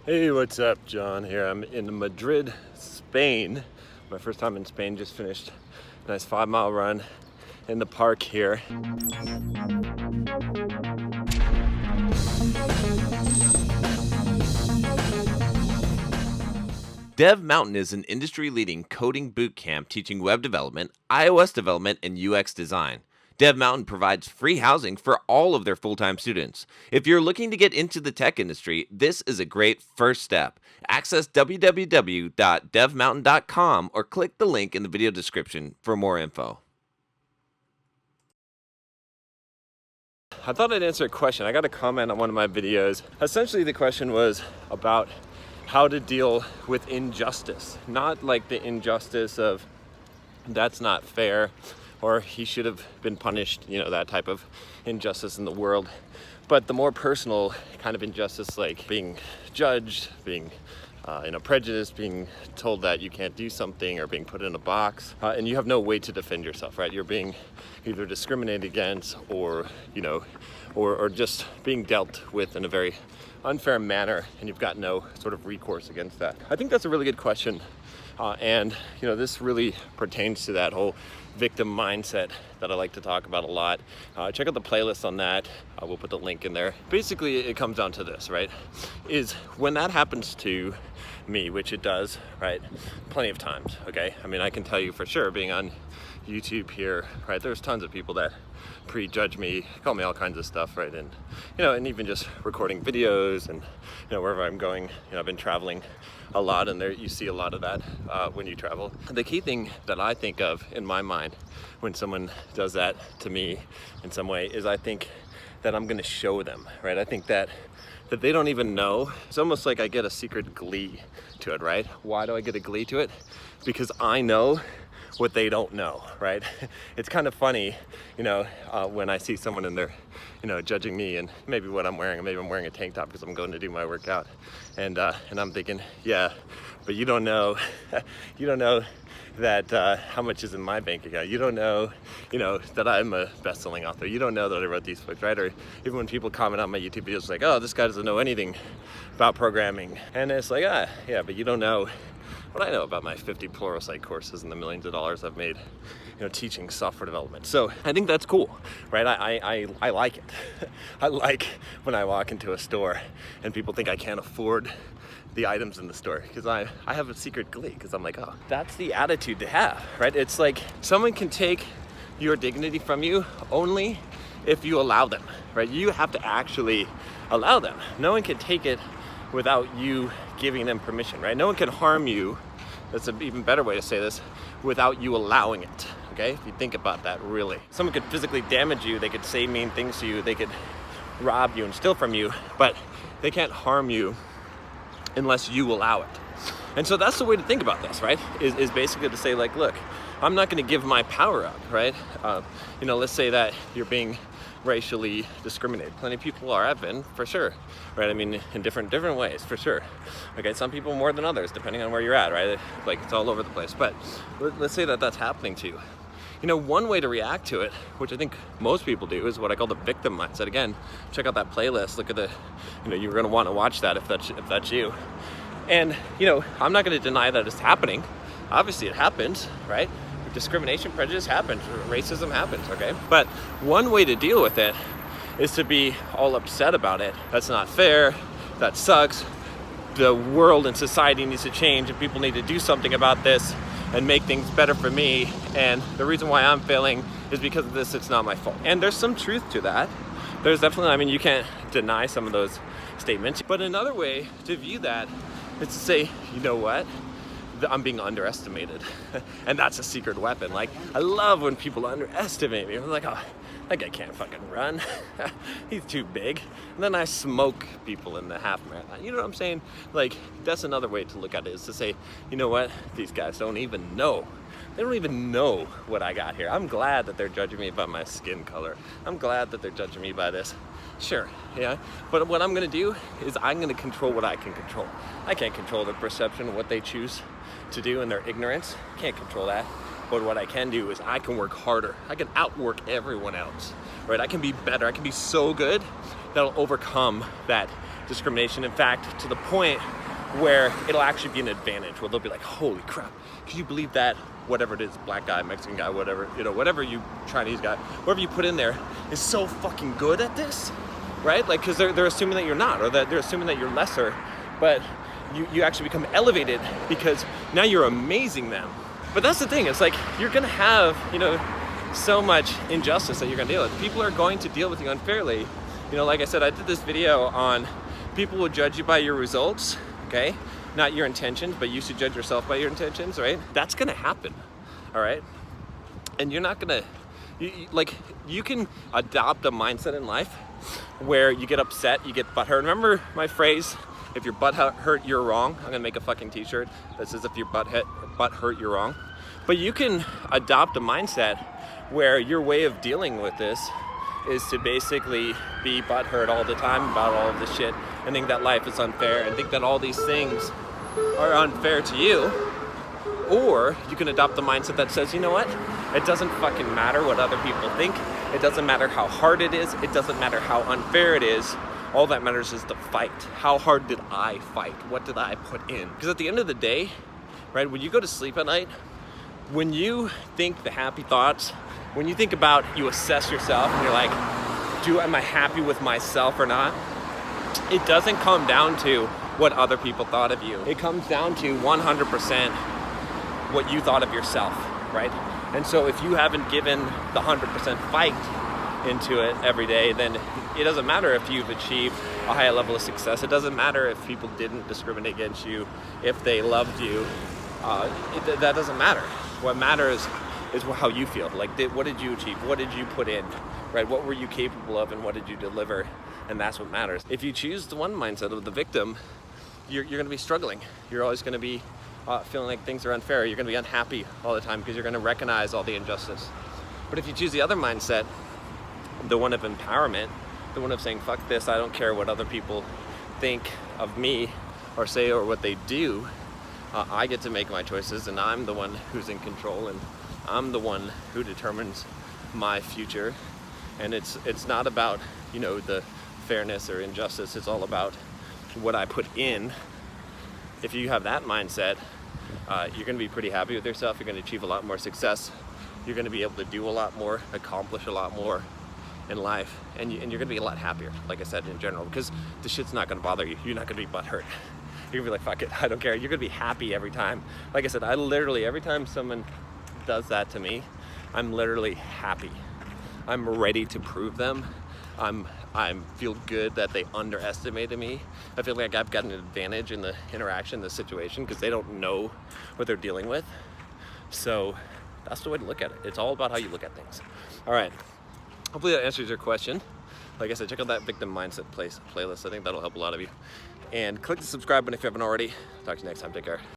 Hey, what's up? John here. I'm in Madrid, Spain. My first time in Spain, just finished a nice 5-mile run in the park here. Dev Mountain is an industry-leading coding boot camp teaching web development, iOS development, and UX design. Dev Mountain provides free housing for all of their full-time students. If you're looking to get into the tech industry, this is a great first step. Access www.devmountain.com or click the link in the video description for more info. I thought I'd answer a question. I got a comment on one of my videos. Essentially, the question was about how to deal with injustice. Not like the injustice of that's not fair or he should have been punished, that type of injustice in the world. But the more personal kind of injustice, like being judged, being prejudice, being told that you can't do something or being put in a box, and you have no way to defend yourself, right? You're being either discriminated against or just being dealt with in a very unfair manner, and you've got no sort of recourse against that. I think that's a really good question. And this really pertains to that whole victim mindset that I like to talk about a lot. Check out the playlist on that. We'll put the link in there. Basically, it comes down to this, right? Is when that happens to me, which it does, right? Plenty of times, okay? I mean, I can tell you for sure, being on YouTube here, right? There's tons of people that prejudge me, call me all kinds of stuff, right? And and even just recording videos and wherever I'm going, I've been traveling a lot, and there you see a lot of that when you travel. The key thing that I think of in my mind when someone does that to me in some way is I think that I'm going to show them, right? I think that they don't even know. It's almost like I get a secret glee to it, right? Why do I get a glee to it? Because I know what they don't know, right? It's kind of funny, when I see someone and they're, judging me and maybe what I'm wearing. Maybe I'm wearing a tank top because I'm going to do my workout, and I'm thinking, yeah, but you don't know, that how much is in my bank account. You don't know, that I'm a best-selling author. You don't know that I wrote these books, right? Or even when people comment on my YouTube videos, like, oh, this guy doesn't know anything about programming, and it's like, yeah, but you don't know what I know about my 50 Pluralsight courses and the millions of dollars I've made, teaching software development. So I think that's cool, right? I like it. I like when I walk into a store and people think I can't afford the items in the store, because I have a secret glee, because I'm like, oh, that's the attitude to have, right? It's like someone can take your dignity from you only if you allow them, right? You have to actually allow them. No one can take it without you giving them permission, right? No one can harm you, that's an even better way to say this, without you allowing it, okay? If you think about that, really. Someone could physically damage you, they could say mean things to you, they could rob you and steal from you, but they can't harm you unless you allow it. And so that's the way to think about this, right? Is basically to say, like, look, I'm not gonna give my power up, right? Let's say that you're being racially discriminated. Plenty of people have been, for sure, right? I mean, in different ways, for sure. Okay, some people more than others, depending on where you're at, right? Like, it's all over the place. But let's say that that's happening to you. One way to react to it, which I think most people do, is what I call the victim mindset. Again, check out that playlist. Look at you're going to want to watch that if that's you. And I'm not going to deny that it's happening. Obviously, it happens, right? Discrimination, prejudice happens, racism happens, okay? But one way to deal with it is to be all upset about it. That's not fair, that sucks, the world and society needs to change, and people need to do something about this and make things better for me, and the reason why I'm failing is because of this, it's not my fault. And there's some truth to that. There's definitely, you can't deny some of those statements, but another way to view that is to say, you know what? I'm being underestimated. And that's a secret weapon. Like, I love when people underestimate me. I'm like, oh, that guy can't fucking run. He's too big. And then I smoke people in the half marathon. You know what I'm saying? Like, that's another way to look at it, is to say, you know what? These guys don't even know. They don't even know what I got here. I'm glad that they're judging me by my skin color. I'm glad that they're judging me by this. Sure, yeah. But what I'm gonna do is I'm gonna control what I can control. I can't control their perception of what they choose to do in their ignorance. Can't control that. But what I can do is I can work harder. I can outwork everyone else, right? I can be better. I can be so good that'll overcome that discrimination. In fact, to the point where it'll actually be an advantage, where they'll be like, holy crap, can you believe that whatever it is, black guy, Mexican guy, whatever, whatever you, Chinese guy, whatever you put in there is so fucking good at this, right? Like, because they're assuming that you're not, or that they're assuming that you're lesser, but you actually become elevated because now you're amazing them. But that's the thing, it's like, you're gonna have, so much injustice that you're gonna deal with. People are going to deal with you unfairly. Like I said, I did this video on people will judge you by your results, okay? Not your intentions, but you should judge yourself by your intentions, right? That's gonna happen, all right? And you're not gonna, you can adopt a mindset in life where you get upset, you get butthurt. Remember my phrase, if your butt hurt, you're wrong? I'm gonna make a fucking t-shirt that says if your butt hurt, you're wrong. But you can adopt a mindset where your way of dealing with this is to basically be butthurt all the time about all of this shit and think that life is unfair and think that all these things are unfair to you. Or you can adopt the mindset that says, you know what? It doesn't fucking matter what other people think. It doesn't matter how hard it is. It doesn't matter how unfair it is. All that matters is the fight. How hard did I fight? What did I put in? Because at the end of the day, right, when you go to sleep at night, when you think the happy thoughts, when you think about, you assess yourself and you're like, am I happy with myself or not? It doesn't come down to what other people thought of you. It comes down to 100% what you thought of yourself, right? And so if you haven't given the 100% fight into it every day, then it doesn't matter if you've achieved a high level of success. It doesn't matter if people didn't discriminate against you, if they loved you. That doesn't matter. What matters is how you feel. Like, what did you achieve? What did you put in, right? What were you capable of and what did you deliver? And that's what matters. If you choose the one mindset of the victim, you're going to be struggling. You're always going to be feeling like things are unfair. You're going to be unhappy all the time because you're going to recognize all the injustice. But if you choose the other mindset, the one of empowerment, the one of saying, fuck this, I don't care what other people think of me or say or what they do, I get to make my choices and I'm the one who's in control and I'm the one who determines my future. And it's not about, the fairness or injustice. It's all about what I put in. If you have that mindset, you're going to be pretty happy with yourself. You're going to achieve a lot more success. You're going to be able to do a lot more, accomplish a lot more in life, and you're going to be a lot happier, like I said, in general, because the shit's not going to bother you. You're not going to be butthurt. You're going to be like, fuck it, I don't care. You're going to be happy every time. Like I said, I literally, every time someone does that to me, I'm literally happy. I'm ready to prove them. I feel good that they underestimated me. I feel like I've got an advantage in the interaction, the situation, because they don't know what they're dealing with. So that's the way to look at it. It's all about how you look at things. All right. Hopefully that answers your question. Like I said, check out that victim mindset playlist. I think that'll help a lot of you. And click the subscribe button if you haven't already. Talk to you next time. Take care.